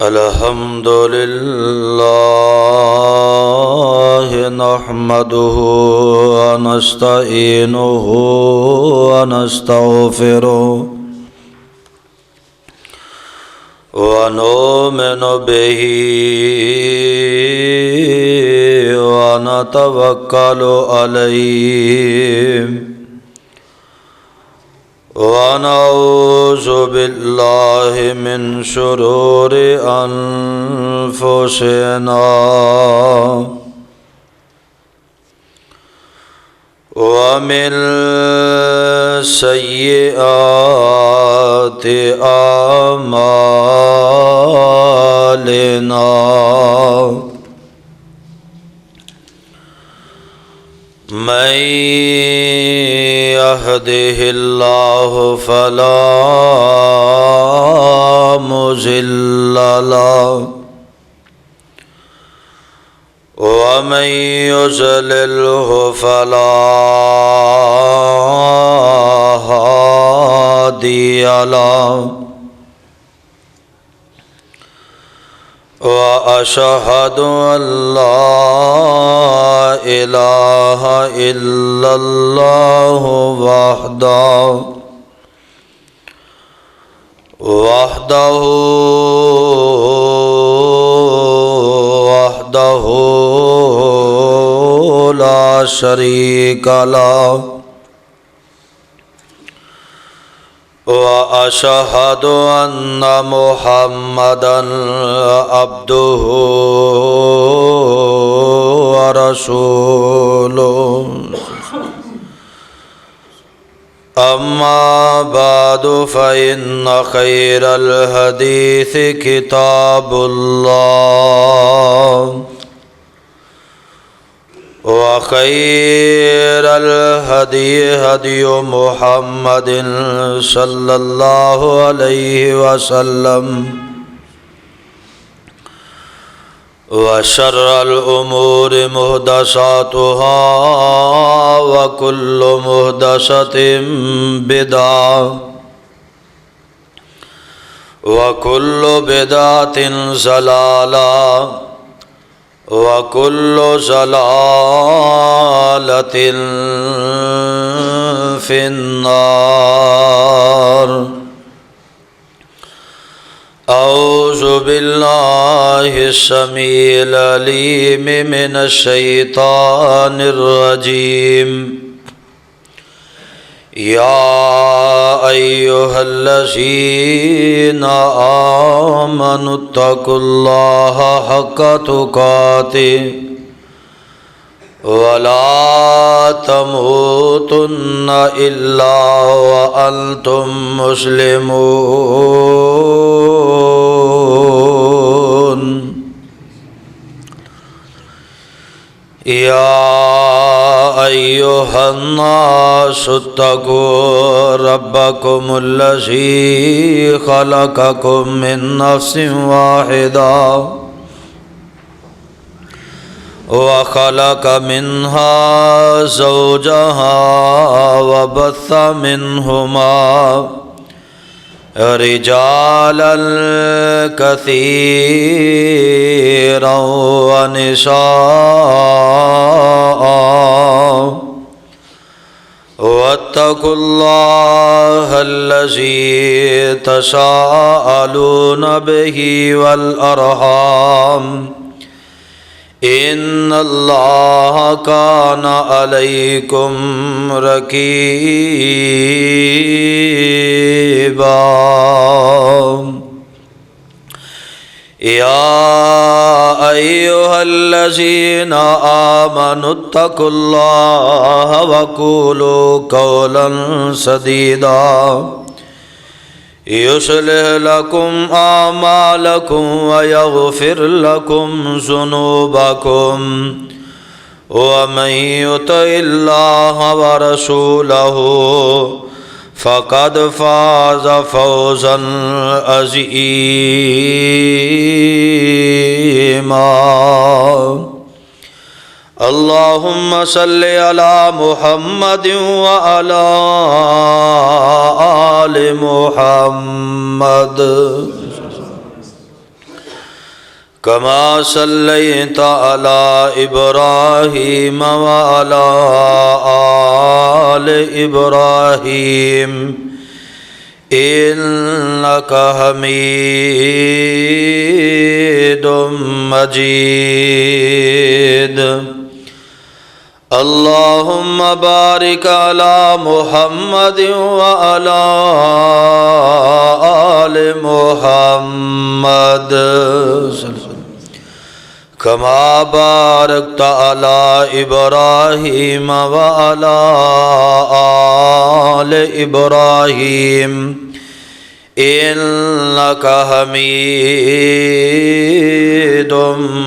الحمد لله نحمده ونستعينه ونستغفره ونؤمن به ونتوكل عليه ونعوذ بالله من شرور أنفسنا ومن سيئات أعمالنا من يهده الله فلا مضل له ومن يضلله فلا هادي له وأشهد أن لا إله إلا الله وحده لا شريك له وأشهد أن محمدًا عبده ورسوله أما بعد فإن خير الحديث كتاب الله وخير الهدي هدي محمد صلى الله عليه وسلم وشر الأمور محدثاتها وكل محدثة بدعة وكل بدعة ضلالة وكل ضلالة في النار. أعوذ بالله السميع العليم من الشيطان الرجيم. يا أيها الذين آمنوا اتقوا الله حق تقاته ولا تموتن إلا وأنتم مسلمون. يا أيها الناس اتقوا ربكم الذي خلقكم من نفس واحدة وخلق منها زوجها وبث منهما رجالا كثيرا ونساء واتقوا الله الذي تساءلون به والأرحام إن الله كان عليكم رقيبا. يا أيها الذين آمنوا اتقوا الله وقولوا قولا سديدا يصلح لكم أعمالكم ويغفر لكم ذنوبكم ومن يطع الله ورسوله فقد فاز فوزا عظيما. اللهم صل على محمد وعلى آل محمد كما صليت على إبراهيم وعلى آل إبراهيم إنك حميد مجيد اللهم بارك على محمد وعلى آل محمد كما باركت على إبراهيم وعلى آل إبراهيم إنك حميد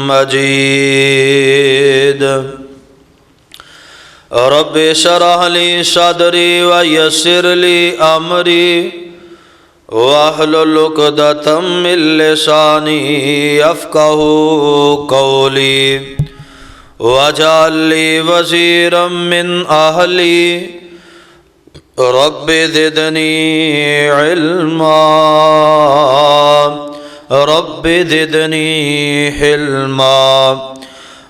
مجيد رب اشرح لي صدري ويسر لي أمري واحلل عقدة من لساني يفقهوا قولي واجعل لي وزيرا من أهلي رب زدني علما رب زدني حلما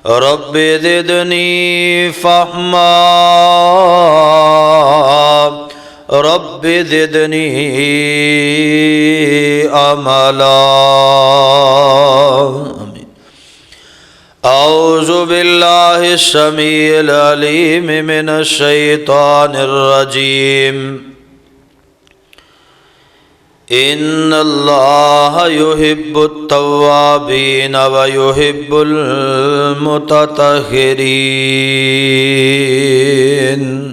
رب زدني فهما رب زدني عملا آمين أعوذ بالله السميع العليم من الشيطان الرجيم إن الله يحب التوابين ويحب المتطهرين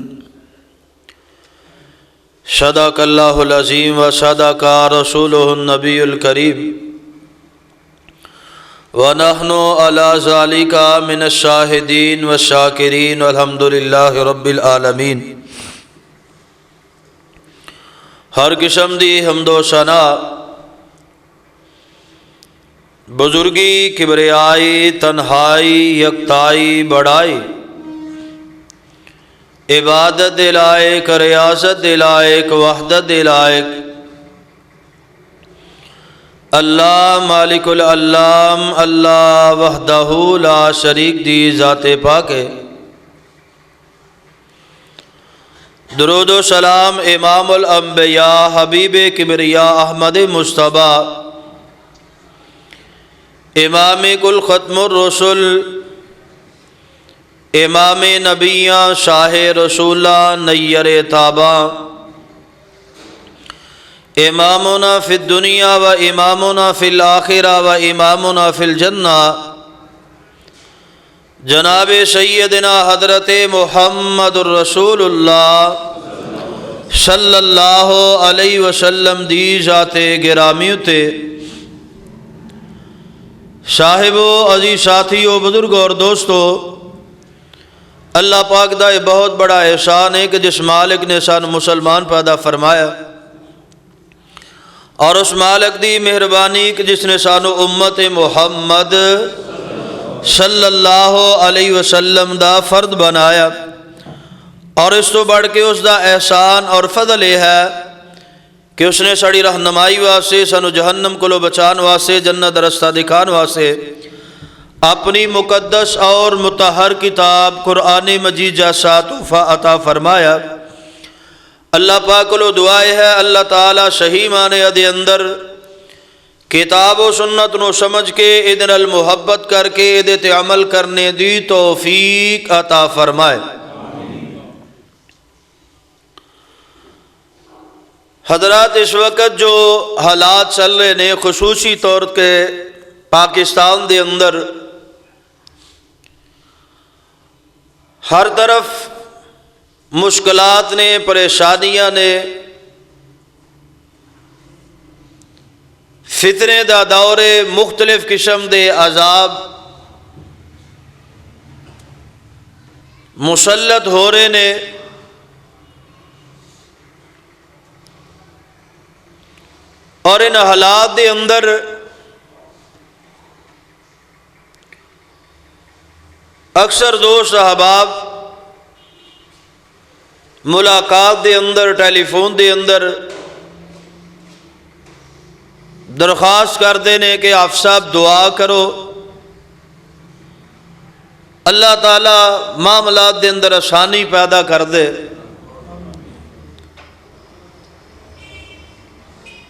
صدق الله العظيم وصدق رسوله النبي الكريم ونحن على ذلك من الشاهدين والشاكرين والحمد لله رب العالمين ہر قسم دی حمد و ثنا بزرگی کبریائی تنہائی یکتائی بڑائی عبادت دلائق ریاست دلائق وحدت دلائق اللہ مالک العلام اللہ وحدہ لا شریک دی ذات پاک ہے درود و سلام امام الانبیاء حبیب کبریاء احمد مصطفیٰ امام کل ختم الرسل امام نبیاں شاہ رسولہ نیر تابہ امامنا فی الدنیا و امامنا فی الآخرہ و امامنا فی الجنہ جناب سیدنا حضرت محمد الرسول اللہ صلی اللہ علیہ وسلم دی ذات گرامی تے صاحبو عزیز ساتھیو بزرگوں اور دوستو اللہ پاک دا یہ بہت بڑا احسان ہے کہ جس مالک نے سان مسلمان پیدا فرمایا اور اس مالک دی مہربانی کہ جس نے سانو امت محمد صلی اللہ علیہ وسلم دا فرد بنایا اور اس تو بڑھ کے اس دا احسان اور فضل یہ ہے کہ اس نے سڑی رہنمائی واسطے سانو جہنم کو لو بچان واسطے جنت رستہ دکھان واسطے اپنی مقدس اور مطہر کتاب قرآن مجید جیسا تحفہ عطا فرمایا اللہ پاک کو لو دعائے ہے اللہ تعالیٰ صحیح معنی دے اندر کتاب و سنت نو سمجھ کے ادن المحبت کر کے ادت عمل کرنے دی توفیق عطا فرمائے حضرات اس وقت جو حالات چل رہے ہیں خصوصی طور کے پاکستان دے اندر ہر طرف مشکلات نے پریشانیاں نے فتنے دا دور مختلف قسم دے عذاب مسلط ہو رہے نے اور ان حالات دے اندر اکثر دوست احباب ملاقات دے اندر ٹیلی فون دے اندر درخواست کر دینے کہ آپ صاحب دعا کرو اللہ تعالیٰ معاملات دے اندر آسانی پیدا کر دے،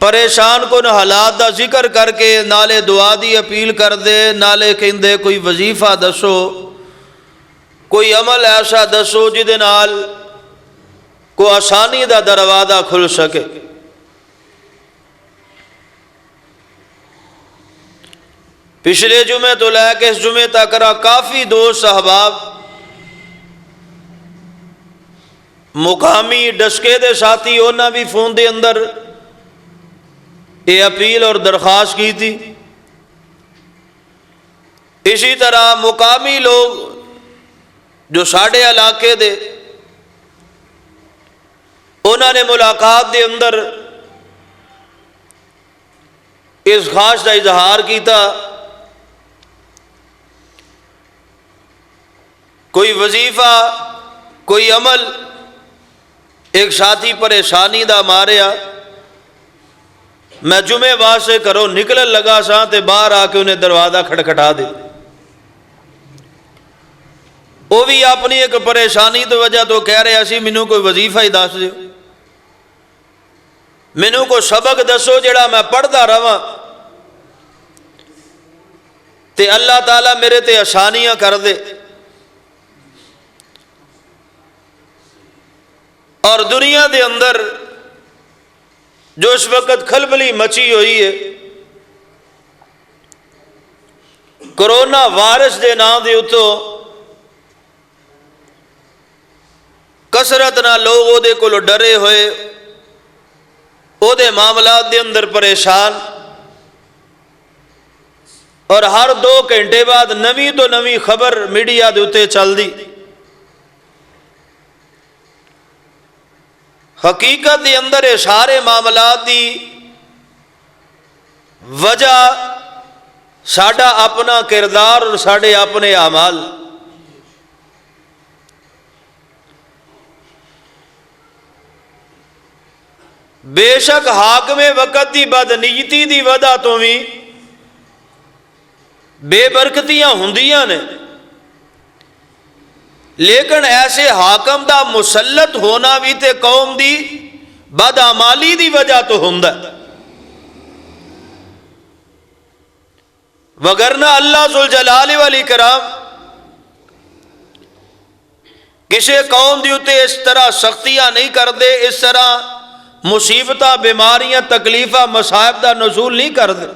پریشان کو نہ حالات دا ذکر کر کے نالے دعا دی اپیل کر دے، نالے کہندے کوئی وظیفہ دسو، کوئی عمل ایسا دسو جدے نال کو آسانی دا دروازہ کھل سکے۔ پچھلے جمعے تو لے کے اس جمعے تک کافی دوست احباب مقامی ڈسکے دے ساتھی انہاں بھی فون دے اندر یہ اپیل اور درخواست کی تھی۔ اسی طرح مقامی لوگ جو ساڑھے علاقے دے انہوں نے ملاقات دے اندر اس خواہش کا اظہار کیتا، کوئی وظیفہ کوئی عمل ایک ساتھی پریشانی دا ماریا، میں جمعے بعد سے کرو نکلن لگا سا تے باہر آ کے انہیں دروازہ کھٹکھٹا دے، وہ بھی اپنی ایک پریشانی تو وجہ تو کہہ رہے اسی مینوں کوئی وظیفہ ہی دس دیو، مینوں کوئی سبق دسو جڑا میں پڑھدا رہواں تے اللہ تعالیٰ میرے تے آسانیاں کر دے۔ اور دنیا دے اندر جو اس وقت کھلبلی مچی ہوئی ہے، کرونا وائرس دے نام دے اتوں کثرت نہ لوگ او دے کولو ڈرے ہوئے، او دے معاملات دے اندر پریشان، اور ہر 2 گھنٹے بعد نویں تو نویں خبر میڈیا دے اتے چل دی۔ حقیقت دے اندر یہ سارے معاملات دی وجہ ساڈا اپنا کردار اور ساڈے اپنے اعمال۔ بے شک حاکم وقت دی بدنیتی دی وجہ تو بھی بے برکتیاں ہوندیاں نے، لیکن ایسے حاکم دا مسلط ہونا بھی تے قوم دی بدعمالی دی وجہ تو ہوندا ہے، وگرنہ اللہ ذوالجلال والاکرام کسی قوم دی اتے اس طرح سختیاں نہیں کر دے، اس طرح مصیبتاں بیماریاں تکلیفاں مصائب دا نزول نہیں کر دے۔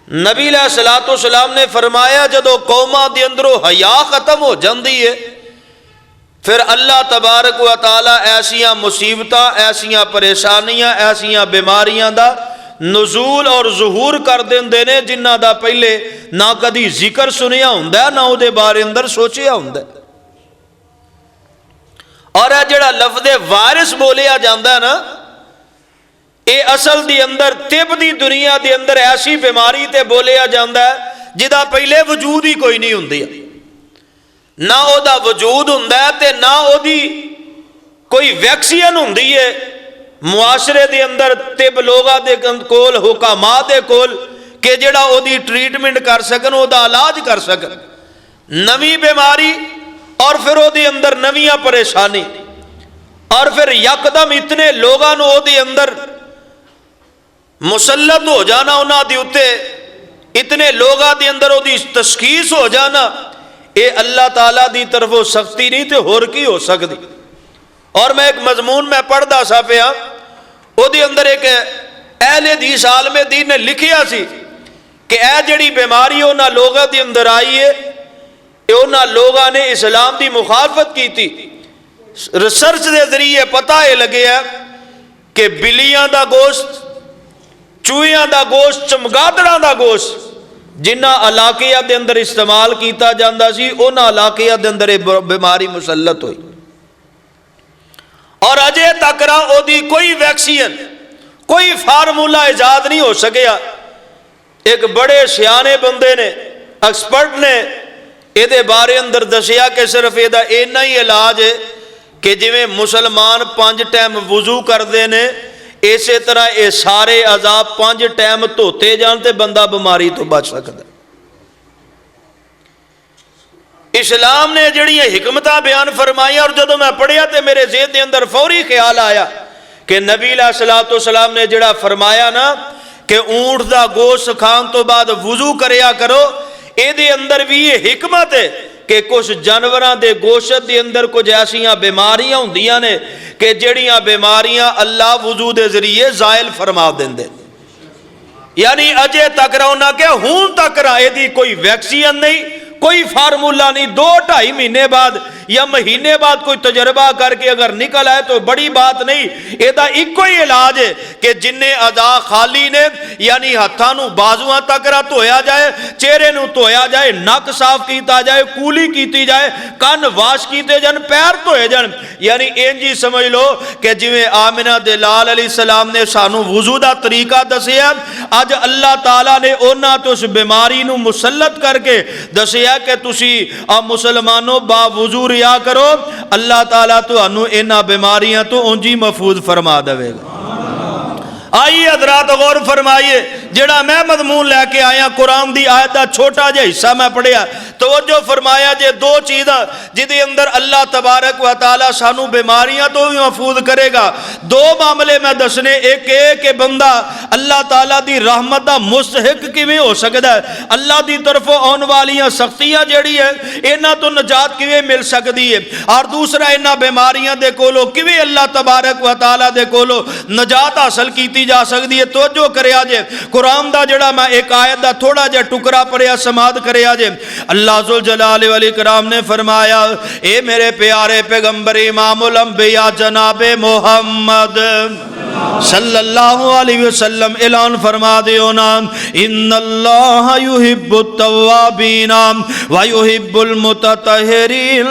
نبی علیہ الصلوۃ والسلام نے فرمایا جدو قوماں دے اندروں حیا ختم ہو جاندی ہے پھر اللہ تبارک و تعالی ایسیاں مصیبتاں ایسیاں پریشانیاں ایسیاں بیماریاں دا نزول اور ظہور کر دیندے نے جنہاں دا پہلے نہ کدی ذکر سنیا ہوندا نہ او دے بارے اندر سوچیا ہوندا۔ اور اے جڑا لفظ وائرس بولیا جاندا ہے نا، اے اصل دی اندر طب دی دنیا دی اندر ایسی بیماری تے بولیا جاندا ہے جدا پہلے وجود ہی کوئی نہیں ہوندی، نہ او دا وجود ہوندا ہے تے نہ او دی کوئی ویکسین ہوندی ہے۔ معاشرے دے اندر طب لوگاں دے کول حکامات دے کول کہ جڑا او دی ٹریٹمنٹ کر سکن، او دا علاج کر سکن، نویں بیماری اور پھر او دی اندر نویاں پریشانی، اور پھر یکدم اتنے لوگاں نو او دی اندر مسلط ہو جانا، انہاں دی اتے اتنے لوگاں دی اندر او دی تشخیص ہو جانا، اے اللہ تعالیٰ دی طرفوں سختی نہیں تے ہور کی ہو سکتی۔ اور میں ایک مضمون میں پڑھدا سا پیا، او دی اندر ایک اہل حدیث عالم دین نے لکھیا سی کہ اے جڑی بیماری انہاں لوگاں دی اندر آئی ہے، اے انہاں لوگاں نے اسلام دی مخالفت کی تھی۔ ریسرچ دے ذریعے پتہ یہ لگے ہے کہ بلیاں دا گوشت، چوہیاں دا گوشت، چمگادڑاں دا گوشت جنہاں علاقیہ دے اندر استعمال کیتا جاندا سی، انہاں علاقیہ دے اندر بیماری مسلط ہوئی، اور اجے تک او دی کوئی ویکسین کوئی فارمولہ ایجاد نہیں ہو سکیا۔ ایک بڑے سیانے بندے نے ایکسپرٹ نے اے دے بارے اندر دسیا کہ صرف اے دا اینا ہی علاج ہے کہ جویں مسلمان 5 ٹائم وضو کردے نے اسی طرح اے سارے عذاب 5 ٹائم دھوتے جان تے بندہ بیماری تو بچ سکتا ہے۔ اسلام نے جڑیاں حکمتاں بیان فرمائیاں، اور جدو میں پڑھیا تے میرے ذہن دے اندر فوری خیال آیا کہ نبی علیہ الصلوۃ والسلام نے جڑا فرمایا نا کہ اونٹ دا گوشت کھان تو بعد وضو کریا کرو، اے دے اندر بھی یہ حکمت ہے کہ کچھ جانوراں دے گوشت دے اندر کچھ ایسیاں بیماریاں ہوندیاں نے کہ جڑیاں بیماریاں اللہ وضو دے ذریعے زائل فرما دیندے، یعنی اجے تک رہو نہ کہ ہون تک رہا، اے دی کوئی ویکسین نہیں، کوئی فارمولہ نہیں، 2-2.5 مہینے بعد یا مہینے بعد کوئی تجربہ کر کے اگر نکل آئے تو بڑی بات نہیں، ایدہ ایک کوئی علاج ہے کہ جنہیں اعضاء خالی نے یعنی ہتھاں نو بازواں تک رہا دھویا جائے، چہرے نو دھویا جائے، نک صاف کیتا جائے، کولی کیتی جائے، کان واش کیتے جان، پیر دھوئے جان، یعنی انجی سمجھ لو کہ جویں آمنہ دلال علیہ السلام نے سانو وضو دا طریقہ دسیا، آج اللہ تعالیٰ نے اونا تو اس بیماری نو مسلط کر کے دسیا کہ تسی مسلمانوں با وضو ریا کرو، اللہ تعالیٰ تو انو اینا بیماریاں تو انجی محفوظ فرما دے گا۔ آئیے حضرات غور فرمائیے، جڑا میں مضمون لے کے آیا قرآن دی آیت دا چھوٹا جا حصہ میں پڑھیا، توجہ فرمایا جے 2 چیزاں جدی اندر اللہ تبارک و تعالی سانو بیماریاں تو بھی محفوظ کرے گا، 2 معاملے میں دسنے، ایک کہ بندہ اللہ تعالیٰ دی رحمت دا مستحق کیویں ہو سکتا ہے، اللہ دی طرفوں آن والیاں سختیاں جڑی ہے انہاں تو نجات کیویں مل سکتی ہے، اور دوسرا انہاں بیماریاں دے کولو کیویں اللہ تبارک و تعالیٰ دے کولو نجات حاصل کیتی جا سکتی ہے۔ توجہ کرے آجے قرآن دا جڑا میں ایک آیت دا تھوڑا جا ٹکرا پڑھیا سماعت کرے آجے، اللہ ذوالجلال والاکرام نے فرمایا، اے میرے پیارے پیغمبر امام الانبیاء جناب محمد صلی اللہ علیہ وسلم اعلان فرما دیو نا، ان اللہ یحب التوابین ویحب المتطہرین،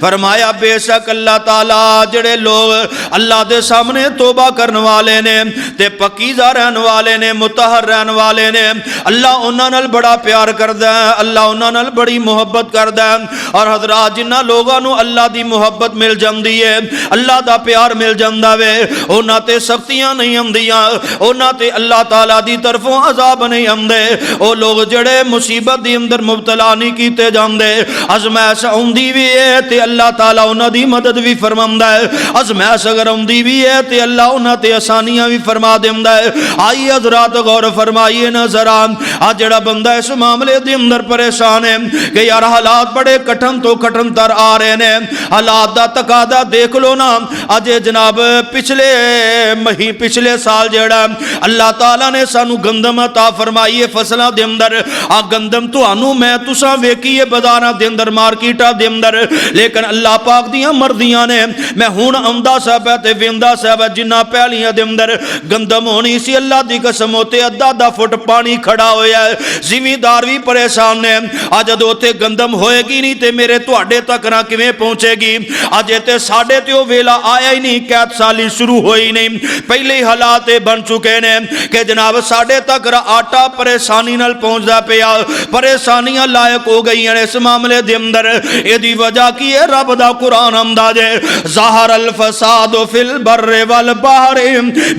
فرمایا بے شک اللہ تعالیٰ جڑے لوگ اللہ دے سامنے توبہ کرنے والے نے تے پکیزہ رہن والے نے، متحر رہن والے نے، اللہ انہاں نال بڑا پیار کردہ ہے، اللہ انہاں نال بڑی محبت کردہ ہے، اور حضرات جنہ لوگاں نو اللہ دی محبت مل جاندی ہے، اللہ دا پیار مل جاندہ وے، انہاں تے سختیاں نہیں ہمدیاں، انہاں تے اللہ تعالیٰ دی طرفوں عذاب نہیں ہمدے، او لوگ جڑے مصیبت دی اندر مبتلا نہیں کیتے جاندے، ازمائش ہوندی بھی ہے تے اللہ تعالیٰ انہاں دی مدد بھی فرماندہ ہے، ازمائش اگر ہوندی بھی ہے تے اللہ انہاں تے آسانیاں بھی فرما دیندہ ہے۔ آئی حضرات غور فرمائیے نظران، آج جڑا بندہ اس معاملے دے اندر پریشان ہے کہ یار حالات بڑے کٹھن تو کٹھن تر آ رہے ہیں، حالات دا تقاضا دیکھ لو نا، آج جناب پچھلے سال جڑا اللہ تعالیٰ نے سانو گندم عطا فرمائیے فصلہ دے اندر، آ گندم تو آنو میں تساں ویکیے بازاراں دے اندر مارکیٹاں دے اندر، لیکن اللہ پاک دیاں مردیاں نے، میں ہون آمدہ صاحب ہے تے ویندہ صاحب ہے جنہ پہلیاں دے اندر گندم ہونی سی، اللہ دی قسم ہوتے ادھا فٹ پانی کھڑا ہویا ہے، زمیندار بھی پریشان نے، آج دوتے گندم ہوئے گی نہیں تے میرے توڑے تک نہ کیویں پہنچے گی، آج تے ساڑھے تیو ویلا آیا ہی نہیں، قید سالی شروع ہوئی نہیں، پہلے حالات بن چکے نے کہ جناب ساڑھے تک آٹا پریشانی نال پہنچ دا پیا، پریشانیاں لائق ہو گئی ہیں اس معاملے دے اندر، اے دی وجہ کی ہے رب دا قرآن انداز ہے، ظاہر الفساد فی البر والبحر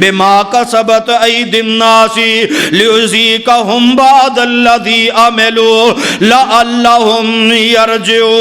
بما کسبت ایدی الناس لیذیقہم بعض الذی عملوا لعلہم یرجعون۔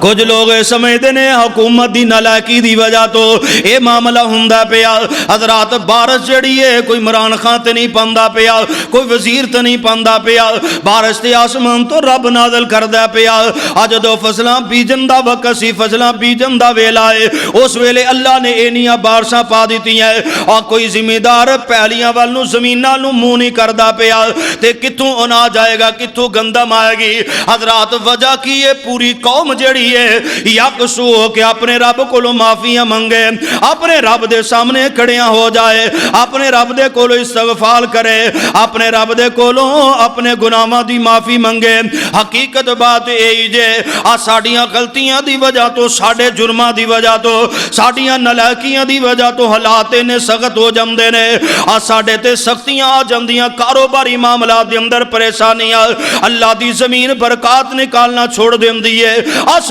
کچھ لوگ سمجھتے ہیں حکومت دی نالائکی دی وجہ تو اے معاملہ ہوندا پیا، حضرات بارش جڑی ہے کوئی عمران خان تے نہیں پاندا پیا، کوئی وزیر تے نہیں پاندا پیا، بارش تے آسمان تو رب نازل کردا پیا، اج دو فصلاں بیجن دا وقت سی، فصلاں بیجن دا ویلا ہے، اس ویلے اللہ نے اینیاں بارشاں پا دیتی ہیں، اور کوئی ذمہ دار پہلیاں وال نو زمیناں نو منہ نہیں کردا پیا، تے کتھوں اناج آئے گا، کتھوں گندم آئے گی، حضرات وجہ کی ہے پوری قوم جڑی یکسو ہو کے اپنے رب کو معافیاں منگے، اپنے رب دے سامنے کھڑیاں ہو جائے، اپنے رب دے کو استغفار کرے، اپنے رب دے کو اپنے گناہاں دی معافی منگے۔ حقیقت بات یہی جے ساڈیاں غلطیاں دی وجہ تو، ساڈے جرماں دی وجہ تو، ساڈیاں نالائکیاں دی وجہ تو حالات نے سخت ہو جاندے نے، ساڈے تے سختیاں آ جاندیاں، کاروباری معاملات دے اندر پریشانیاں، اللہ دی زمین برکات نکالنا چھوڑ دیندی ہے،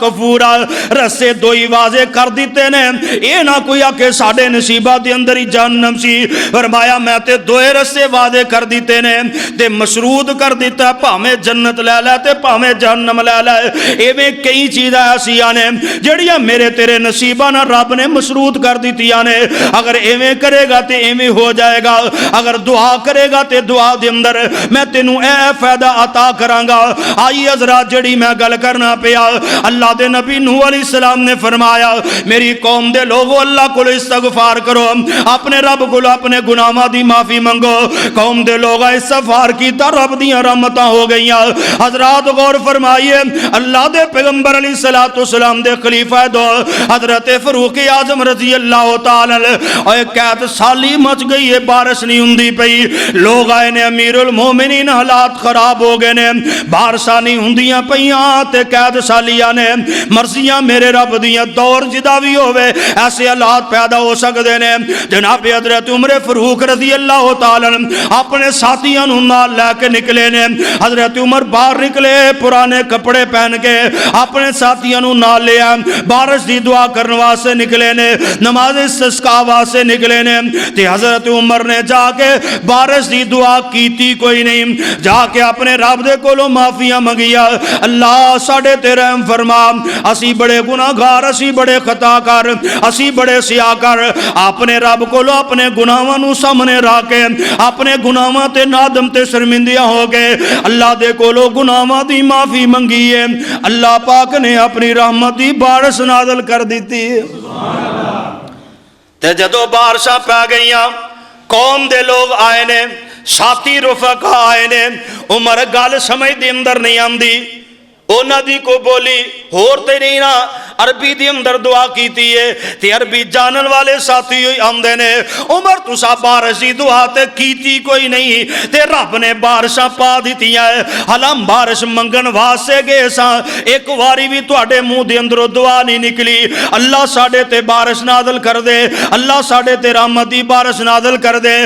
کفورا رسے دو ہی واضح کر دیتے نے اے نہ کوئی آکے ساڑے نصیبہ دے اندر ہی جہنم سی فرمایا میں تے دوئے رسے واضح کر دیتے نے تے مشروط کر دیتا پاہمیں جنت لے لے تے پاہمیں جہنم لے لے اے میں کئی چیزیں ایسی آنے جڑیاں میرے تیرے نصیبہ نہ رب نے مشروط کر دیتی آنے اگر ایویں کرے گا تے ایویں ہو جائے گا اگر دعا کرے گا تے دعا دے اندر میں تینوں اے فائدہ عطا کرانگا آئی حضرات جڑی میں گل کرنا پیا اللہ دے نبی نوح علیہ السلام نے فرمایا میری قوم دے لوگو اللہ کو استغفار کرو اپنے رب کو اپنے گناہاں دی معافی منگو قوم دے لوگ استغفار کیتا رب دیاں رحمتاں ہو گئیاں حضرات غور فرمائیے اللہ دے پیغمبر علیہ السلام دے خلیفہ دو حضرت فاروق اعظم رضی اللہ تعالی اور قید سالی مچ گئی ہے بارش نہیں ہوندی پئی لوگ آئے نے امیر المومنین حالات خراب ہو گئے نے بارشاں نہیں ہوندیاں پیاں تے قید سالیاں نے مرضیاں میرے رب دیاں دور جدا بھی ہوئے ایسے حالات پیدا ہو سکتے نے جناب حضرت عمر فاروق رضی اللہ تعالی اپنے ساتھیاں نوں نال لے کے نکلے نے حضرت عمر باہر نکلے پرانے کپڑے پہن کے اپنے ساتھیاں نوں نال لیا بارش دی دعا کرنے واسطے نکلے نے نماز استسقاء واسطے نکلے نے تے حضرت عمر نے جا کے بارش دی دعا کیتی کوئی نہیں جا کے اپنے رب دے کولوں معافیاں منگیا اللہ ساڈے تے رحم فرما اسی بڑے گناہگار اسی بڑے خطا کار اسی بڑے سیاکار اپنے رب کولوں اپنے گناہاں نوں سامنے رکھ کے اپنے گناہاں تے نادم تے شرمندیاں ہو گئے اللہ دے کولوں گناہاں دی معافی منگی ہے اللہ پاک نے اپنی رحمت دی بارش نازل کر دیتی ہے تے جدو بارشاں پہ گئیاں قوم دے لوگ آئے نے ساتھی رفقا آئے نے عمر گل سمجھ دے اندر نہیں آندی اونا دی کو بولی ہور تے نہیں نا عربی دی اندر دعا کیتی ہے تے عربی جانن والے ساتھی ہوئی آمدے نے عمر تسا بارش دی دعا تے کیتی کوئی نہیں تے رب نے بارشاں پا دیتی ہے حالم بارش منگن واسے گئے ساں ایک واری بھی تواڈے منہ دے اندروں دعا نہیں نکلی اللہ ساڈے تے بارش نازل کر دے اللہ ساڈے تے رحمت دی بارش نازل کر دے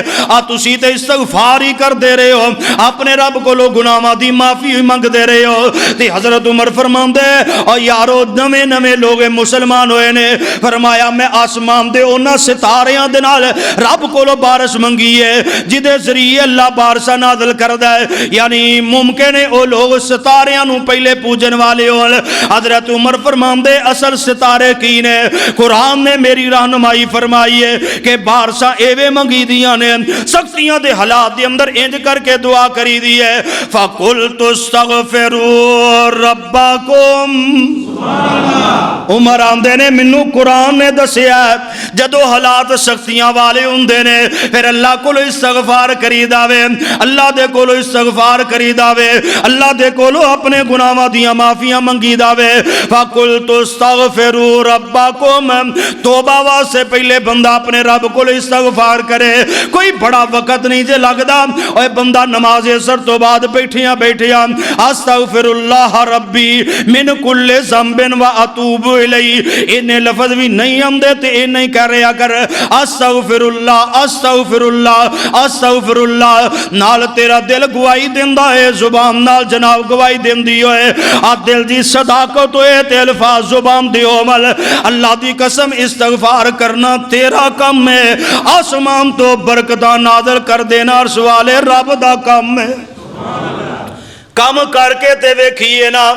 تسی تے استغفار ہی کر دے رہے ہو اپنے رب کو لو گناہاں دی معافی منگ دے رہے ہو تے حضرت عمر فرماندے اور یارو نویں نویں لوگ مسلمان ہوئے نے فرمایا میں آسمان دے اونا ستاریاں دے نال رب کو لو بارش منگی ہے جدے ذریعے اللہ بارشاں نازل کر دے یعنی ممکن ہے او لوگ ستاریاں نو پہلے پوجن والے ہون حضرت عمر فرماندے اصل ستارے کی نے قرآن نے میری رہنمائی فرمائی ہے کہ بارشاں ایوے منگی دیاں نے سختیاں دے حالات دے اندر انج کر کے دعا کری دی ہے فَقُلْتُ اسْتَغْفِرُوا رَبَّكُمْ عمر آندے نے منو قرآن نے دسیا جدو حالات سختیاں والے ہوندے نے پھر اللہ کو استغفار کری داوے اللہ دے کولو استغفار کری داوے اللہ دے کولو اپنے گناہاں دیاں معافیاں منگی داوے فَقُلْتُ اسْتَغْفِرُوا رَبَّكُمْ توبہ واسطے پہلے بندہ اپنے رب کو استغفار کرے کوئی بڑا وقت نہیں جے لگدا اوے بندہ نماز اثر تو بعد بیٹھیاں استغفر اللہ ربی من کل ذنب و اتوب الیہ انہیں لفظ بھی نہیں ہم دیتے انہیں کہہ رہے اگر استغفر اللہ استغفر اللہ استغفر اللہ نال تیرا دل گواہی دیندہ ہے زبان نال جناب گواہی دیندی ہوئے دل دی صداقت ہوئے تے الفاظ زبان دی عمل اللہ دی قسم استغفار کرنا تیرا کم ہے آسمان تو برکتہ نازل کر دینا اور سوال رب دا کم ہے کم کر کے تے ویکھیے نا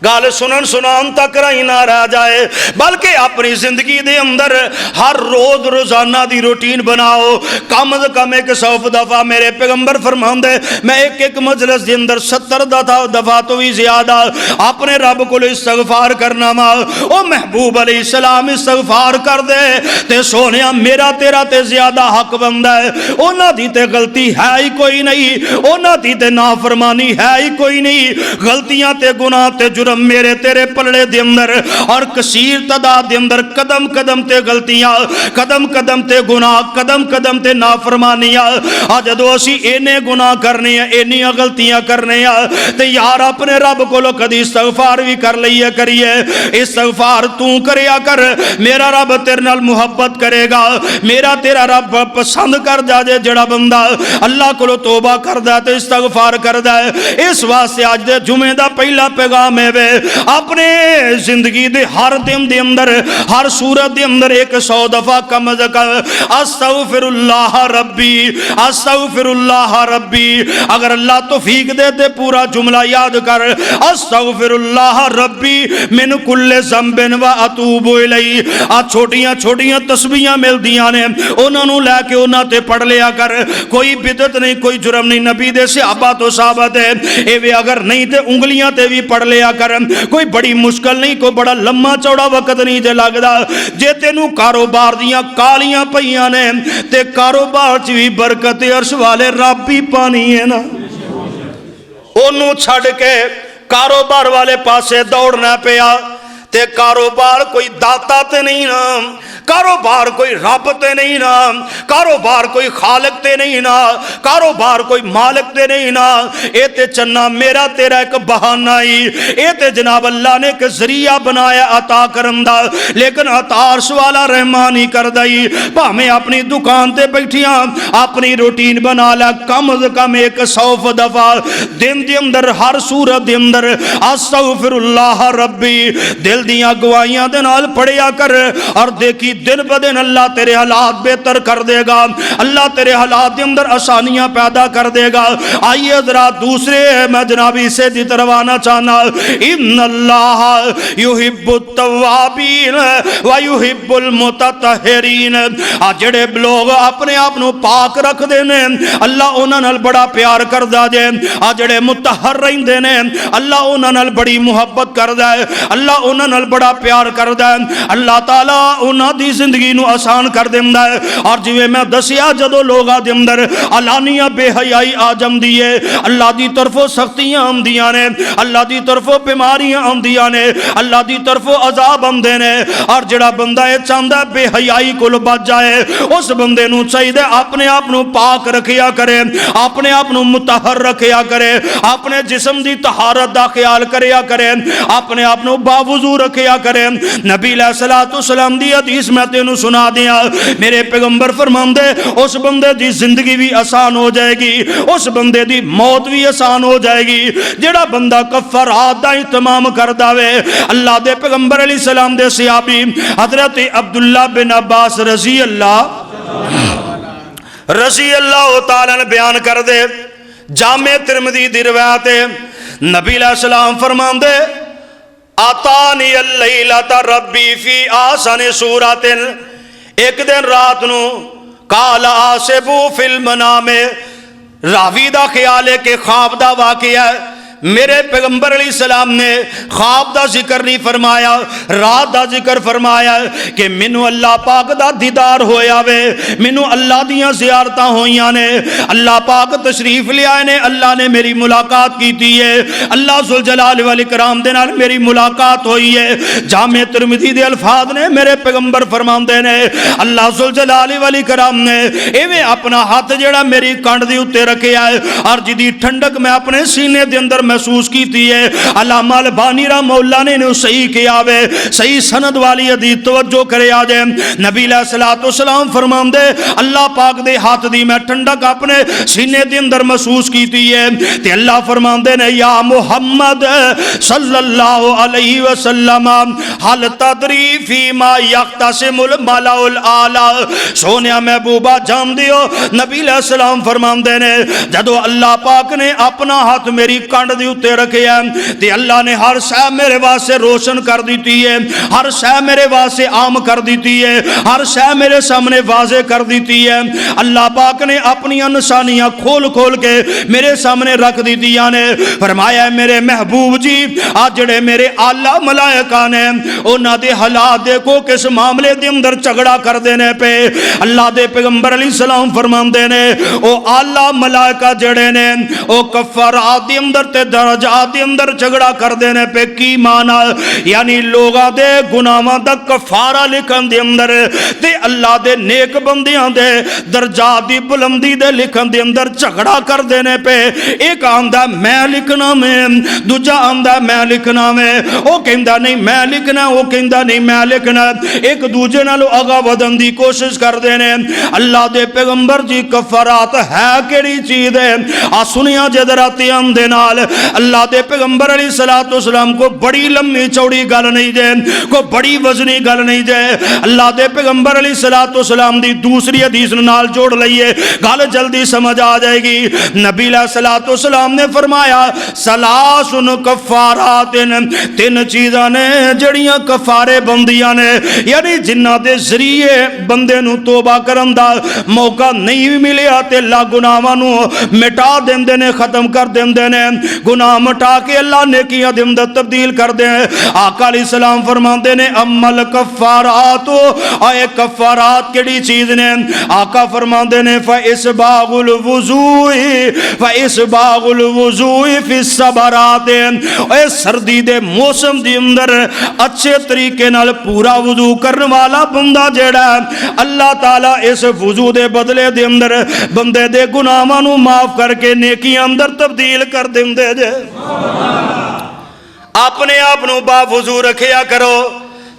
گال سنان تک رہی نہ رہ جائے بلکہ اپنی زندگی دے اندر ہر روز روزانہ دی روٹین بناؤ کم از کم 100 دفعہ میرے پیغمبر فرماندے میں ایک مجلس دے اندر 70 دفعہ تو بھی زیادہ اپنے رب کو استغفار کرنا ما او محبوب علیہ السلام استغفار کر دے تے سونیا میرا تیرا تے زیادہ حق بندہ ہے اونا دی تے غلطی ہے ہی کوئی نہیں اونا دی تے نافرمانی ہے ہی کوئی نہیں غلطیاں تے گناہ تے جرم میرے تیرے پلڑے دے اندر اور کثیر تعداد دے اندر قدم قدم تے غلطیاں قدم قدم تے گناہ قدم قدم تے نافرمانیاں جدو اسی اینے گناہ کرنے ہیں اینیاں غلطیاں کرنے ہیں تے یار اپنے رب کو لو کدی استغفار بھی کر لئیے کریے استغفار تو کریا کر میرا رب تیرے نال محبت کرے گا میرا تیرا رب پسند کر جاجے جڑا بندہ اللہ کو لو توبہ کر دے تے استغفار کر دے اس واسطے آج دے جمعہ دا پہلا پیغام ہے لوے اپنے زندگی دے ہر دن دے اندر ہر صورت دے اندر 100 دفعہ کم از کم استغفر اللہ ربی استغفر اللہ ربی. اگر اللہ توفیق دے تے پورا جملہ یاد کر استغفر اللہ ربی من کل ذنب و اتوب الیہ. آ چھوٹیاں چھوٹیاں تسبیحاں ملدیاں نے انہاں نوں لے کے انہاں تے پڑھ لیا کر. کوئی بدعت نہیں کوئی جرم نہیں, نبی دے صحابہ تو ثابت ہے. ایویں اگر نہیں تے انگلیاں تے بھی پڑھ لیا کر. کوئی بڑی مشکل نہیں, کوئی بڑا لمبا چوڑا وقت نہیں جے لگدا. جے تینوں کاروبار دیاں کالیاں پئیاں نے تے کاروبار چ بھی برکت عرش والے رب ہی پانی ہے نا. انہوں چھڑ کے کاروبار والے پاسے دوڑنا پیا تے کاروبار کوئی داتا تے نہیں نا, کاروبار کوئی رب تے نہیں نا, کاروبار کوئی خالق تے نہیں نا, کاروبار کوئی مالک تے نہیں نا. اے تے چنا میرا تیرا ایک بہانہ ہی, اے تے جناب اللہ نے ایک ذریعہ بنایا عطا کرن دا, لیکن عطا عرش والا رحمان ہی کر دئی. بھاویں اپنی دکان تے بیٹھیاں اپنی روٹین بنا لے کم از کم 100 دفعہ دن دے اندر ہر صورت دے اندر استغفر اللہ ربی دل دیاں گواہیاں دے نال پڑھیا کر. اور دیکھی دن بہ دن اللہ تیرے حالات بہتر کر دے گا, اللہ تیرے حالات دے اندر آسانیاں پیدا کر دے گا. آئیے ذرا دوسرے میں جناب اسے دی طرف آنا چاہنا. ان اللہ یحب التوابین و یحب المتطہرین. جڑے لوگ اپنے آپ نو پاک رکھ دے نے اللہ انہاں نال بڑا پیار کردا جے. جڑے متطہر رہندے نے اللہ انہاں نال بڑی محبت کردا ہے, اللہ انہاں نال بڑا پیار کردا ہے. اللہ تعالیٰ انہاں دی زندگی نو آسان کر دیندا ہے. اور جویں میں دسیا جدو لوگاں دے اندر علانیہ بے حیائی آ جاندی ہے, اللہ دی طرفوں سختیاں آندیاں نے, اللہ دی طرفوں بیماریاں آندیاں نے, اللہ دی طرفوں عذاب آندے نے. اور جڑا بندہ یہ چاہندا بے حیائی کول بچ جائے اس بندے نو چاہیے اپنے آپ نو پاک رکھیا کرے, اپنے آپ نو مطہر رکھیا کرے, اپنے جسم دی طہارت دا خیال کریا کرے, اپنے آپ نو باوضو رکھیا کرے. نبی علیہ الصلوۃ والسلام دی حدیث میں تینوں سنا دیا, میرے پیغمبر فرماندے اس بندے دی زندگی بھی آسان ہو جائے گی, اس بندے دی موت بھی آسان ہو جائے گی جڑا بندہ کفارات دا اہتمام کردا وے. اللہ دے پیغمبر علیہ السلام دے صحابی حضرت عبداللہ بن عباس رضی اللہ تعالیٰ نے بیان کر دے, جامع ترمذی دی روایت ہے. نبی علیہ السلام فرماندے آتانی اللیلۃ ربی فی آسن صورت. ایک دن رات نو قال آسبو فی المنام, راوی دا خیال ہے کہ خواب دا واقعہ ہے. میرے پیغمبر علیہ السلام نے خواب دا ذکر نہیں فرمایا, رات دا ذکر فرمایا کہ منو اللہ پاک دا دیدار ہویا وے, منو اللہ دیاں زیارتاں ہویاں نے, اللہ پاک تشریف لے آئے نے, اللہ نے میری ملاقات کیتی ہے, اللہ ذوالجلال والاکرام دے نال میری ملاقات ہوئی ہے. جامع ترمذی دے الفاظ نے میرے پیغمبر فرماندے نے اللہ ذوالجلال والاکرام نے ایویں اپنا ہاتھ جڑا میری کانڈ دے اوتے رکھیا ہے اور جدی ٹھنڈک میں اپنے سینے دے اندر محسوس کیتی ہے. علامہ البانی رحمہ اللہ نے صحیح کیا وے, صحیح سند والی حدیث توجہ کرے آ جائے. نبی علیہ الصلوۃ والسلام فرماندے اللہ پاک دے ہاتھ دی میں ٹھنڈک اپنے سینے دے اندر محسوس کیتی ہے تے اللہ فرماندے نے یا محمد صلی اللہ علیہ وسلم حل تدری فیما یختصم الملأ الاعلی. سونیا محبوبہ جان دیو نبی علیہ السلام فرماندے نے جدو اللہ پاک نے اپنا ہاتھ میری کانڈ دی اتے رکھے ہیں تے اللہ نے ہر شے میرے واسطے روشن کر دیتی ہے, ہر شے میرے واسطے عام کر دیتی ہے, ہر شے میرے سامنے واضح کر دیتی ہے. اللہ پاک نے اپنی نشانیاں کھول کھول کے میرے سامنے رکھ دیتیاں نے. فرمایا میرے محبوب جی آج جڑے میرے اعلیٰ ملائکہ نے انہاں دے حالات دیکھو کس معاملے دے اندر جھگڑا کر دینے پہ. اللہ دے پیغمبر علیہ السلام فرماندے نے او اعلیٰ ملائکہ جڑے نے او کفارات دے اندر تے درجات دے اندر جھگڑا کر دینے پہ کی مانا, یعنی لوگاں دے گناہاں دا کفارہ لکھن دے اندر تے اللہ دے نیک بندیاں دے درجات دی بلندی دے لکھن دے اندر جھگڑا کر دینے پہ. ایک آندہ میں لکھنا میں, دوجا آندہ میں لکھنا میں, او کہندہ نہیں میں لکھنا, او کہندہ نہیں میں لکھنا, ایک دوجے نالو آگا ودن دی کوشش کر دینے. اللہ دے پیغمبر جی کفارات ہے کیڑی چیز ہے آ سنیا جدراتی اندے نال اللہ دے پیغمبر علیہ السلام کو بڑی لمبی چوڑی گل نہیں جے، کو بڑی وزنی گل نہیں جے، اللہ دے پیغمبر علیہ السلام دی دوسری حدیث نال جوڑ لئیے، گل جلدی سمجھ آ جائے گی۔ نبی علیہ السلام نے فرمایا سلاسن کفارات، تین چیزاں نے جڑیاں کفارے بندیاں نے، یعنی جنہ دے ذریعے بندے نو توبہ کرن دا موقع نہیں ملیا تے اللہ گناہاں نو مٹا دیندے نے، ختم کر دیندے نے، گناہ مٹا کے اللہ نیکیاں دے اندر تبدیل کر دے۔ آقا علیہ السلام فرماندے نے عمل کفارات، اے کفارات کیڑی چیز نے؟ آقا فرماندے نے فاسباغ الوضوء، فاسباغ الوضوء فی الصبرات، اے سردی دے موسم دی اندر اچھے طریقے نال پورا وضو کرنے والا بندہ جیڑا اللہ تعالیٰ اس وضو دے بدلے دے اندر بندے دے گناہاں نو معاف کر کے نیکیاں اندر تبدیل کر دیندے جے۔ اپنے آپ نو با وضو رکھیا کرو،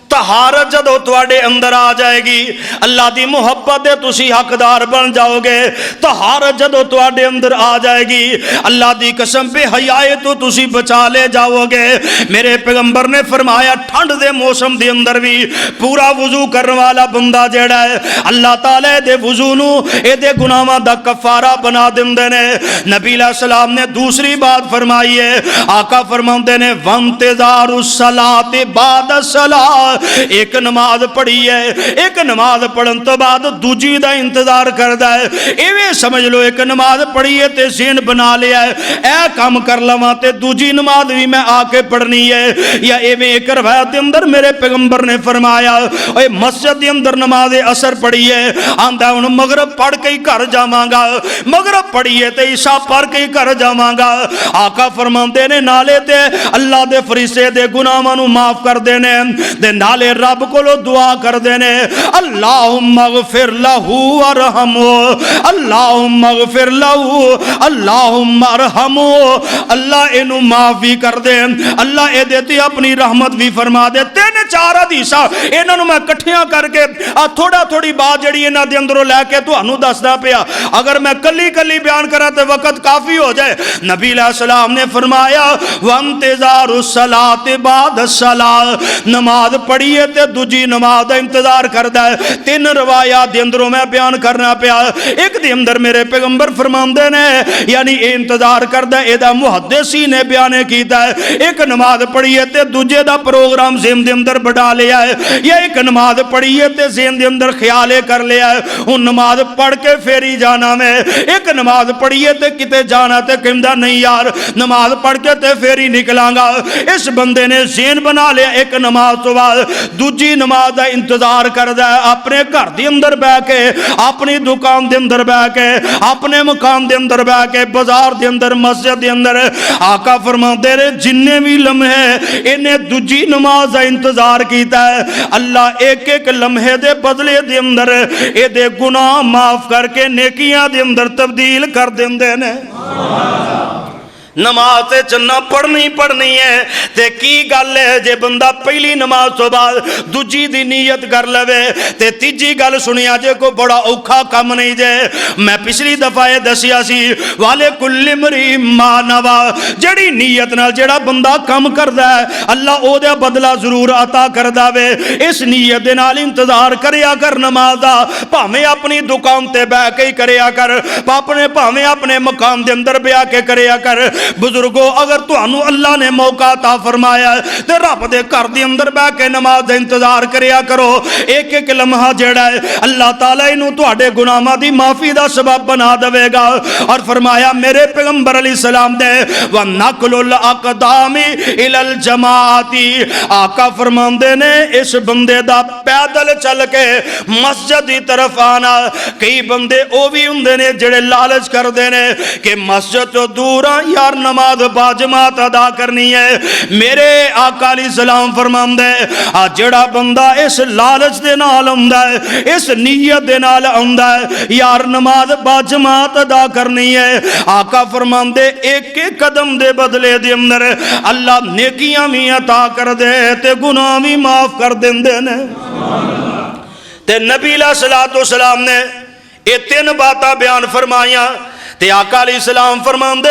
طہارت جدو تواڈے اندر آ جائے گی اللہ دی محبت دے تسی حقدار بن جاؤ گے۔ طہارت جدو تواڈے اندر آ جائے گی اللہ دی قسم بے حیائی تو تسی بچا لے جاؤ گے۔ میرے پیغمبر نے فرمایا ٹھنڈ دے موسم دے اندر بھی پورا وضو کرنے والا بندہ جیڑا ہے اللہ تعالی دے وضو نو اے دے گناہاں دا کفارہ بنا دیندے نے۔ نبی علیہ السلام نے دوسری بات فرمائی ہے، آقا فرماندے نے وانتظار الصلاۃ بعد الصلاۃ، ایک نماز پڑھی ہے، ایک نماز پڑھن تو بعد دوجی دا انتظار کردا ہے۔ ایویں سمجھ لو ایک نماز پڑھی ہے تے ذہن بنا لیا ہے اے کام کر لواں تے دوجی نماز بھی میں آ کے پڑھنی ہے۔ یا ایویں ایک روایت دے اندر میرے پیغمبر نے فرمایا اے مسجد دے اندر نماز اثر پڑھی ہے، آندا ہن مغرب پڑھ کے ہی گھر جاواں گا، مغرب پڑھی ہے تے عشاء پڑھ کے ہی گھر جاواں گا۔ آقا فرماندے نے نالے تے اللہ دے فرشتے دے گناہاں نو معاف کر دینے تے نالے رب کو لو دعا کر دینے اللہم اغفر لہو ورحمو، اللہم اغفر لہو، اللہم ارحمو، اللہ انو معاف بھی کر دے، اللہ اے دیتی اپنی رحمت بھی فرما دے۔ تین چار حدیثاں انہاں نو میں کٹھیاں کر کے تھوڑا تھوڑی بات جڑی انہاں دے اندروں لے کے تانوں دسدا پیا، اگر میں کلی کلی بیان کراں تے وقت کافی ہو جائے۔ نبی علیہ السلام نے فرمایا وانتظار الصلاۃ بعد الصلاۃ، نماز پڑھیے تے دوجی نماز دا انتظار کردا ہے۔ تین روایات دے اندروں میں بیان کرنا پیا، ایک دے اندر میرے پیغمبر فرماندے نے یعنی اے انتظار کردا ہے، اے دا محدثی نے بیان کیتا ہے ایک نماز پڑھیے تے دوجے دا پروگرام ذہن دے اندر بڑھا لیا ہے، یا ایک نماز پڑھیے تے ذہن دے اندر خیال کر لیا ہے ہن نماز پڑھ کے پھیری جانا میں، ایک نماز پڑھیے تے کتے جانا تے کہندا نہیں یار نماز پڑھ کے تے پھیری نکلاں گا۔ اس بندے نے ذہن بنا لیا ایک نماز تو بعد دوجی نماز دا انتظار کردا ہے، اپنے گھر دے اندر بیٹھ کے، اپنی دکان دے اندر بیٹھ کے، اپنے مکان دے اندر بیٹھ کے، بازار دے اندر، مسجد دے اندر۔ آقا فرماندے نے جننے بھی لمحے انہیں دوجی نماز دا انتظار کیتا ہے اللہ ایک ایک لمحے دے بدلے دے اندر اے دے گناہ معاف کر کے نیکیاں دے اندر تبدیل کر دیندے نے۔ نماز تے چنا پڑھنی ہے تے کی گل ہے جے بندہ پہلی نماز تو بعد دوجی دی نیت کر لوے تے تیجی گل سنیا جے کو بڑا اوکھا کم نہیں جے۔ میں پچھلی دفعہ یہ دسیا سی والے کل امری ما نوا، جڑی نیت نال جڑا بندہ کم کردا ہے اللہ او دے بدلہ ضرور عطا کردا وے۔ اس نیت دے نال انتظار کریا کر نماز دا، بھاویں اپنی دکان تے بیٹھ کے کریا کر، بھاویں اپنے مقام دے اندر بیٹھ کے کریا کر۔ بزرگو اگر تانوں اللہ نے موقع عطا فرمایا ہے تے رب دے گھر دے اندر بیٹھ کے نماز دا انتظار کریا کرو، ایک ایک لمحہ جڑا ہے اللہ تعالی انہوں تواڈے گناہاں دی معافی دا سبب بنا دے گا۔ اور فرمایا میرے پیغمبر علیہ السلام نے وَنَقْلُ الْأَقْدَامِ إِلَى الْجَمَاعَةِ، آقا فرماندے نے اس بندے دا پیدل چل کے مسجد دی طرف آنا۔ کئی بندے او بھی ہوندے نے جڑے لالچ کردے نے کہ مسجد تو دور یار نماز با جماعت ادا کرنی ہے۔ میرے آقا علیہ السلام فرماندے جڑا بندہ اس لالچ دے نال آندا ہے، اس نیت دے نال آندا ہے یار نماز با جماعت ادا کرنی ہے، آقا فرماندے ایک ایک قدم دے بدلے دے اندر اللہ نیکیاں بھی عطا کر دے تے گناہ بھی معاف کر دیندے نے۔ تے نبی علیہ الصلوۃ والسلام نے یہ تین باتاں بیان فرمائیاں تے تے آقا علیہ السلام فرماندے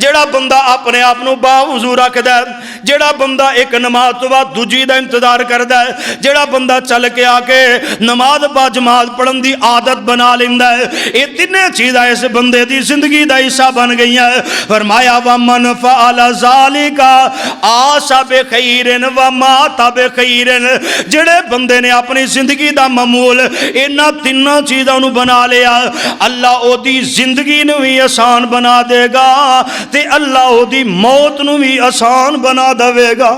جڑا بندہ اپنے آپ نو باوضو رکھدا ہے، جڑا بندہ ایک نماز تو بعد دوجی دا انتظار کردا ہے، جڑا بندہ چل کے آ کے نماز با جماعت پڑھن دی عادت بنا لیندا ہے، یہ تینے چیزاں اس بندے دی زندگی دا حصہ بن گئی ہیں۔ فرمایا وَمَنْ فَعَلَ ذَلِكَ عَاشَ بِخَيْرٍ وَمَاتَ بِخَيْرٍ، جڑے بندے نے اپنی زندگی دا معمول انہاں تیناں چیزاں نو بنا لیا، اللہ او دی زندگی نو بھی آسان بنا دے گا تے اللہ او دی موت نو بھی آسان بنا دے گا۔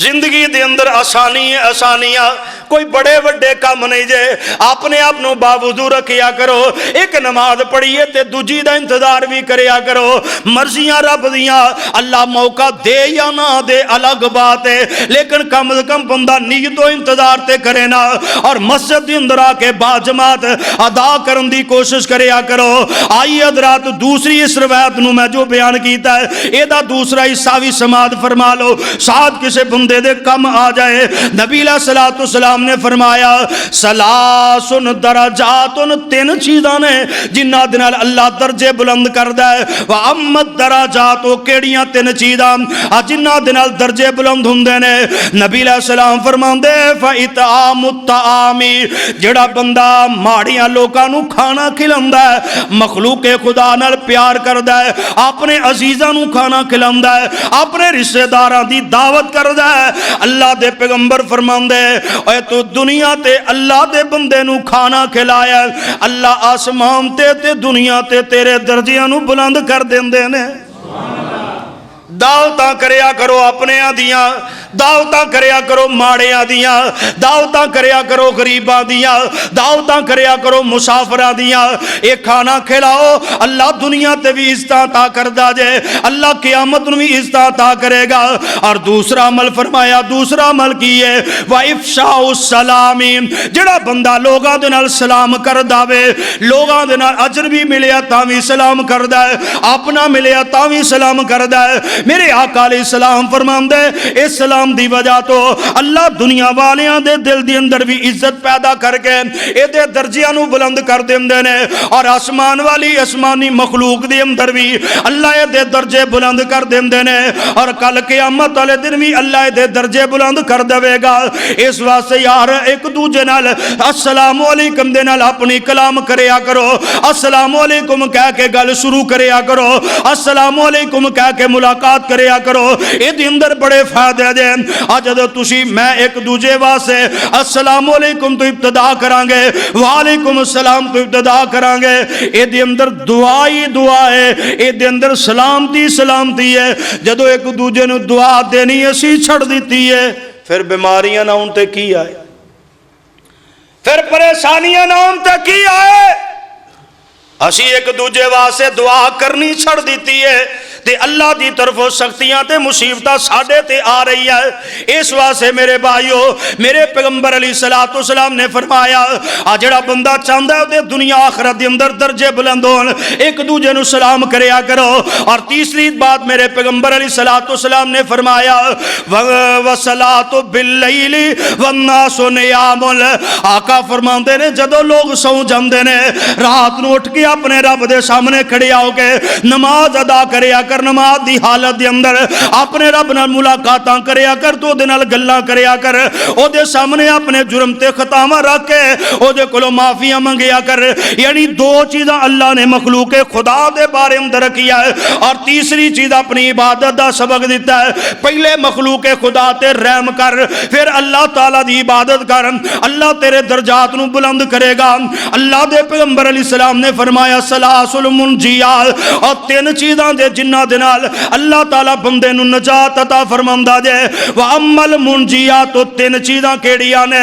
زندگی دے اندر آسانیاں کوئی بڑے وڈے کام نہیں جے، اپنے آپ نو باوضو رکھیا کرو، ایک نماز پڑھیے تے دوجی دا انتظار بھی کریا کرو، مرضیاں رب دیاں اللہ موقع دے یا نہ دے الگ بات ہے، لیکن کم از کم بندہ نیت و انتظار تے کرے نا، اور مسجد دے اندر آ کے با جماعت ادا کرن دی کوشش کریا کرو۔ آئیے حضرات دوسری اس روایت نو میں جو بیان کیتا ہے اے دا دوسرا حصہ بھی سماعت فرما لو، ساتھ کسے بندے دے کم آ جائے۔ نبی علیہ السلام نے فرمایا سلاسن درجاتن، تین چیزاں نے جنہ دنال اللہ درجے بلند کردہ ہے، وَأَمَّدْ دَرَجَاتُ کیڑیاں تین چیزاں جنہ دنال درجے بلند ہوندے نے۔ نبی علیہ السلام فرماندے فَإِطْعَامُ الطَّعَامِ، جڑا بندہ ماڑیاں لوکاں نو کھانا کھلاندا ہے، مخلوق خدا نال پیار کردا ہے، اپنے عزیزاں نو کھانا کھلاندا ہے، اپنے رشتہ داراں دی دعوت کردا ہے۔ اللہ دے پیغمبر فرماندے اے تو دنیا تے اللہ دے بندے نو کھانا کھلایا، اللہ آسمان تے دنیا تے تیرے درجیاں نو بلند کر دیندے نے۔ دعوتاں کریا کرو اپنے دیاں، دعوتاں کریا کرو ماڑیاں دیاں، دعوتاں کریا کرو غریباں دیاں، دعوتاں کریا کرو مسافراں دیاں۔ ایک کھانا کھلاؤ، اللہ دنیا تے بھی عزت عطا کردا جے، اللہ قیامت نو بھی عزت عطا کرے گا۔ اور دوسرا عمل فرمایا، دوسرا عمل کیے وَإِفْشَاءُ السَّلَامِ، جڑا بندہ لوگاں دے نال سلام کردا وے، لوگاں دے نال اجر بھی ملیا تاں وی سلام کردا ہے، اپنا ملیا تاں وی سلام کردا ہے۔ میرے آقا علیہ السلام فرماندے اس سلام دی وجہ تو اللہ دنیا والیاں دے دل دی اندر بھی عزت پیدا کر کے اے دے درجیاں نو بلند کر دیندے نے، اور آسمان والی آسمانی مخلوق دے اندر بھی اللہ اے دے درجے بلند کر دیندے نے، اور کل قیامت والے دن بھی اللہ اے دے درجے بلند کر دے گا۔ اس واسطے یار ایک دوجے نال السلام علیکم دے نال اپنی کلام کریا کرو، السلام علیکم کہہ کے گل شروع کریا کرو، السلام علیکم کہہ کے ملاقات کریا کرو، اے دے اندر بڑے فائدے دے۔ آج جدو تسی میں ایک دوجے واسطے السلام علیکم تو ابتدا کران گے، وعلیکم السلام تو ابتدا کران گے، اے دے اندر دعا ہی دعا ہے، اے دے اندر سلامتی ہے۔ جدو ایک دوجے نو دعا دینی اسی چھڑ دیتی ہے، پھر بیماریاں نہ ان تے کی آئے، پھر پریشانیاں نہ ان تے کی آئے، اسی ایک دوجے واسطے دعا کرنی چھڑ دیتی ہے تے اللہ دی طرفوں سختیاں تے مصیبتاں ساڈے تے آ رہی ہے۔ اس واسطے میرے بھائیو، میرے پیغمبر علیہ السلام نے فرمایا جڑا بندہ چاہندا ہے تے دنیا آخرت دے اندر درجے بلند ہون، ایک دوجے نو سلام کریا کرو۔ اور تیسری بات میرے پیغمبر علیہ السلام نے فرمایا وَصَلَاتُ بِاللَّيْلِ وَالنَّاسُ نِيَامٌ، آقا فرماندے نے جدو لوگ سو جاندے نے، رات نو اٹھ کے اپنے رب دے سامنے کھڑیا ہو کے نماز ادا کریا کر، نماز دی حالت دے اندر اپنے رب نال ملاقاتاں کریا کر، تو دے نال گلاں کریا کر، او دے سامنے اپنے جرم تے خطاواں رکھ کے او دے کولوں معافیاں منگیا کر۔ یعنی دو چیزاں اللہ نے مخلوق خدا دے بارے اندر کیا ہے، اور تیسری چیز اپنی عبادت دا سبق دیتا ہے۔ پہلے مخلوق خدا تے رحم کر، پھر اللہ تعالی دی عبادت کر، اللہ تیرے درجات نو بلند کرے گا۔ اللہ دے پیغمبر علیہ السلام نے فرمایا سلاسل منجیات، اور تین چیزاں دے جنہ دے نال اللہ تعالی بندے نو نجات عطا فرماندا جے۔ وَأَمَّا الْمُنْجِيَاتُ، تین چیزاں کیڑیاں نے؟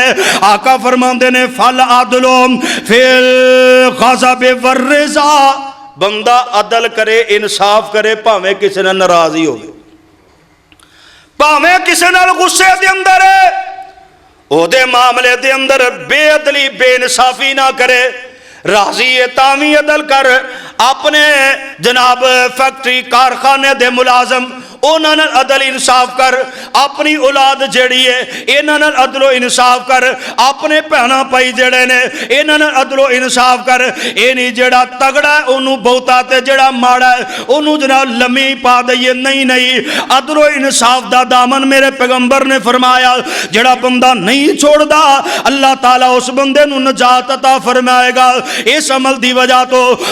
آقا فرماندے نے فَلْ عَدْلُ فِي الْغَضَبِ وَالرِّضَا، بندہ عدل کرے، انصاف کرے، پاویں کسی نال ناراضی ہوے، پاویں کسی نال غصے دے اندر ہے، او دے معاملے دے اندر بے عدلی بے انصافی نہ کرے، راضی تاوی عدل کر۔ اپنے جناب فیکٹری کارخانے دے ملازم ਉਹਨਾਂ ਨਾਲ ਅਦਲ ਇਨਸਾਫ ਕਰ, ਆਪਣੀ ਔਲਾਦ ਜਿਹੜੀ ਹੈ ਇਹਨਾਂ ਨਾਲ ਅਦਲੋ ਇਨਸਾਫ ਕਰ, ਆਪਣੇ ਭੈਣਾਂ ਭਾਈ ਜਿਹੜੇ ਨੇ ਇਹਨਾਂ ਨਾਲ ਅਦਲੋ ਇਨਸਾਫ ਕਰ। ਇਹ ਨਹੀਂ ਜਿਹੜਾ ਤਗੜਾ ਉਹਨੂੰ ਬਹੁਤਾ ਤੇ ਜਿਹੜਾ ਮਾੜਾ ਉਹਨੂੰ ਜਨਾਬ ਲੰਮੀ ਪਾ ਦਈਏ, ਨਹੀਂ ਨਹੀਂ, ਅਦਲੋ ਇਨਸਾਫ ਦਾ ਦਾਮਨ ਮੇਰੇ ਪੈਗੰਬਰ ਨੇ ਫਰਮਾਇਆ ਜਿਹੜਾ ਬੰਦਾ ਨਹੀਂ ਛੋੜਦਾ ਅੱਲਾਹ ਤਾਲਾ ਉਸ ਬੰਦੇ ਨੂੰ ਨਜਾਤ ਅਤਾ ਫਰਮਾਏਗਾ ਇਸ ਅਮਲ ਦੀ ਵਜ੍ਹਾ ਤੋਂ।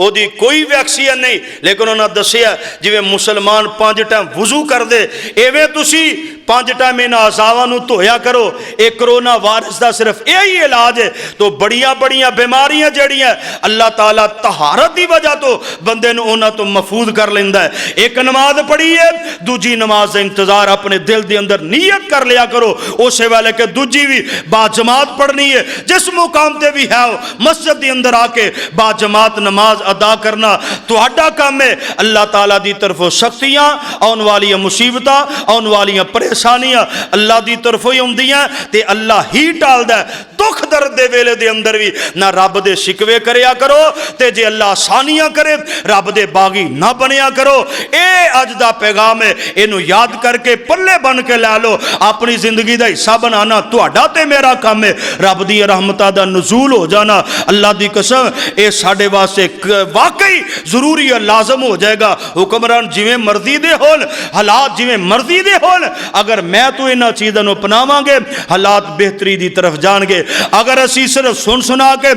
وہ دی کوئی ویکسین نہیں، لیکن انہوں نے دسیا جویں مسلمان 5 ٹائم وضو کر دے ایویں تسی 5 ٹائم ان اعضاء نو دھویا کرو۔ ایک کرونا وائرس دا صرف یہی علاج ہے۔ تو بڑیاں بڑیاں بیماریاں جڑیاں اللہ تعالیٰ طہارت دی وجہ تو بندے نو انہاں تو محفوظ کر لیندا ہے۔ ایک نماز پڑھی ہے، دوجی نماز دا انتظار اپنے دل دے اندر نیت کر لیا کرو اسے والے کہ دوجی بھی با جماعت پڑھنی ہے۔ جس مقام تے بھی ہے مسجد دے اندر آ کے با جماعت نماز ادا کرنا تہاڈا کام ہے۔ اللہ تعالیٰ دی طرف سختیاں آن والی مصیبتاں آن والی پریشانیاں اللہ دی طرف ہی ہوندیاں تے اللہ ہی ٹالدا ہے۔ دکھ درد دے ویلے دے اندر بھی نہ رب دے شکوے کریا کرو تے جے اللہ آسانیاں کرے رب دے باغی نہ بنیا کرو۔ اے اج دا پیغام ہے، اینو یاد کر کے پلے بن کے لے لو۔ اپنی زندگی دا حصہ بنانا تہاڈا تے میرا کام ہے۔ رب دی رحمتاں دا نزول ہو جانا اللہ دی قسم اے ساڈے واسطے واقعی ضروری ہے، لازم ہو جائے گا۔ حکمران جویں مرضی دے ہون، حالات جویں مرضی دے ہون، اگر میں تو انہاں چیزاں نو اپناواں گے حالات بہتری دی طرف جان گے۔ اگر اسی صرف سنا کے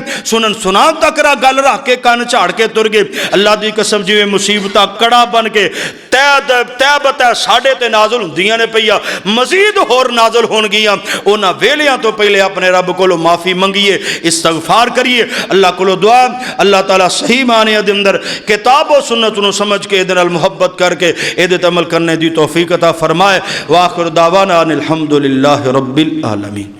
سنا تک را گل رکھ کے کان جھاڑ کے تر گئے اللہ دی قسم جویں مصیبتاں کڑا بن کے تہ بتہ ساڈے تے نازل ہوندیاں نے پئیاں مزید ہور نازل ہون گیاں۔ انہاں ویلیاں تو پہلے اپنے رب کولو معافی منگیے، استغفار کریے، اللہ کولو دعا اللہ تعالیٰ صحیح معنی دے اندر کتاب و سنت نو سمجھ کے ادھر محبت کر کے ادھر عمل کرنے دی توفیق عطا فرمائے۔ وآخر دعوانا ان الحمدللہ رب العالمین۔